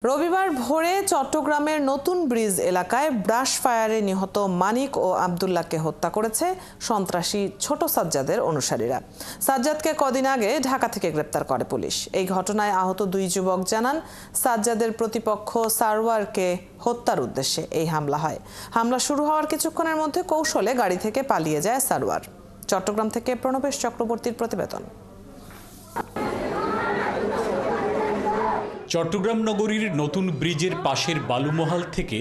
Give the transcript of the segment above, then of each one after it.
রবিবার ভোরে চট্টগ্রামের নতুন ব্রিজ এলাকায় ব্রাশ ফায়ারে নিহত মানিক ও আব্দুল্লাহকে হত্যা করেছে সন্ত্রাসী ছোট সাজ্জাদের অনুসারীরা। সাজ্জাদকে কদিন আগে ঢাকা থেকে গ্রেপ্তার করে পুলিশ। এই ঘটনায় আহত দুই যুবক জানান, সাজ্জাদের প্রতিপক্ষ সারওয়ারকে হত্যার উদ্দেশ্যে এই হামলা হয়। হামলা শুরু হওয়ার কিছুক্ষণের মধ্যে কৌশলে গাড়ি থেকে পালিয়ে যায় সারওয়ার। চট্টগ্রাম থেকে প্রণবেশ চক্রবর্তীর প্রতিবেদন। চট্টগ্রাম নগরীর নতুন ব্রিজের পাশের বালুমহাল থেকে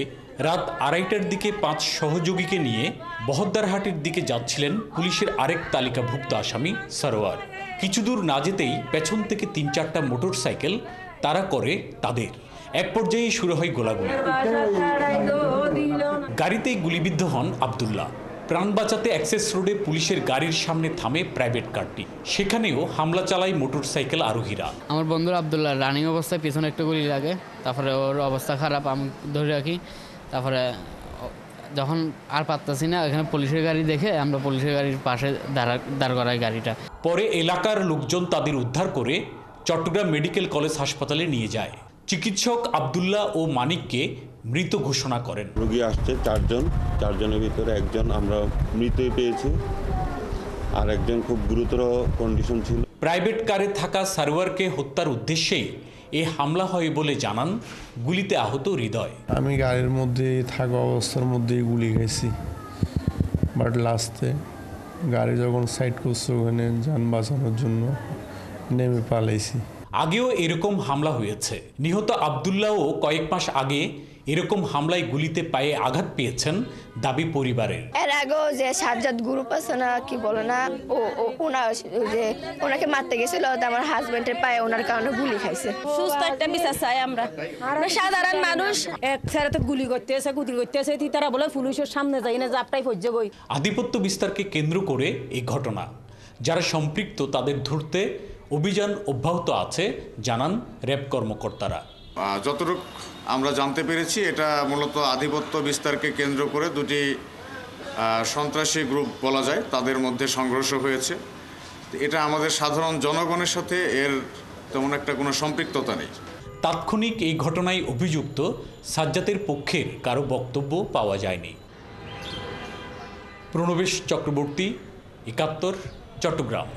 রাত 2:30টার দিকে 5 সহযোগীকে নিয়ে বহদ্দারহাটের দিকে যাচ্ছিলেন পুলিশের আরেক তালিকাভুক্ত আসামি সারোয়ার। কিছু দূর না যেতেই পেছন থেকে 3-4টা মোটরসাইকেল তাড়া করে তাদের। এক পর্যায়ে শুরু হয় গোলাগুলি। গাড়িতেই গুলিবিদ্ধ হন আব্দুল্লাহ। প্রাণ বাঁচাতে অ্যাক্সেস রোডে পুলিশের গাড়ির সামনে থামে প্রাইভেট কারটি। সেখানেও হামলা চালায় মোটরসাইকেল আরোহীরা। আমার বন্ধুর আব্দুল্লাহ রানিং অবস্থায় পিছনে একটা গুলি লাগে, তারপরে ওর অবস্থা খারাপ, আমি ধরে রাখি। তারপরে যখন আর পারতাছি না, এখানে পুলিশের গাড়ি দেখে আমরা পুলিশের গাড়ির পাশে দাঁড় করাই গাড়িটা। পরে এলাকার লোকজন তাদের উদ্ধার করে চট্টগ্রাম মেডিকেল কলেজ হাসপাতালে নিয়ে যায়। চিকিৎসক আব্দুল্লাহ ও মানিককে মৃত ঘোষণা করেন। রোগী আসছে চারজনের ভিতরে একজন আমরা মৃতই পেয়েছি, আর একজন খুব গুরুতর কন্ডিশন ছিল। প্রাইভেট কারে থাকা সারওয়ারকে হত্যার উদ্দেশ্যেই এ হামলা হয় বলে জানান গুলিতে আহত হৃদয়। আমি গাড়ির মধ্যে থাকা অবস্থার মধ্যেই গুলি খাইছি, বাট লাস্টে গাড়ি যখন সাইড করছে ওখানে যান বাঁচানোর জন্য নেমে পালাইছি। আগেও এরকম হামলা হয়েছে। নিহত আব্দুল্লাহও কয়েক মাস আগে এরকম হামলায় গুলিতে পায়ে আঘাত পেয়েছেন দাবি পরিবারের। এর আগেও যে সাজ্জাদ গ্রুপ আছে না, কি বলে না, ওনাকে মারতে গেছিল, আমার হাজবেন্ডের পায়ে ওনার কারণে গুলি খাইছে। সুস্থ একটা বিচার চাই আমরা সাধারণ মানুষ। এক ছেড়ে গুলি করতেছে তারা বলে পুলিশের সামনে যাই না, জাপটাই পর্যে বই। আধিপত্য বিস্তারকে কেন্দ্র করে এই ঘটনা। যারা সম্পৃক্ত তাদের ধরতে অভিযান অব্যাহত আছে জানান র্যাব কর্মকর্তারা। যতটুকু আমরা জানতে পেরেছি, এটা মূলত আধিপত্য বিস্তারকে কেন্দ্র করে দুটি সন্ত্রাসী গ্রুপ বলা যায়, তাদের মধ্যে সংঘর্ষ হয়েছে। এটা আমাদের সাধারণ জনগণের সাথে এর তেমন একটা কোনো সম্পৃক্ততা নেই। তাৎক্ষণিক এই ঘটনায় অভিযুক্ত সাজ্জাদের পক্ষের কারো বক্তব্য পাওয়া যায়নি। প্রণবেশ চক্রবর্তী, 71, চট্টগ্রাম।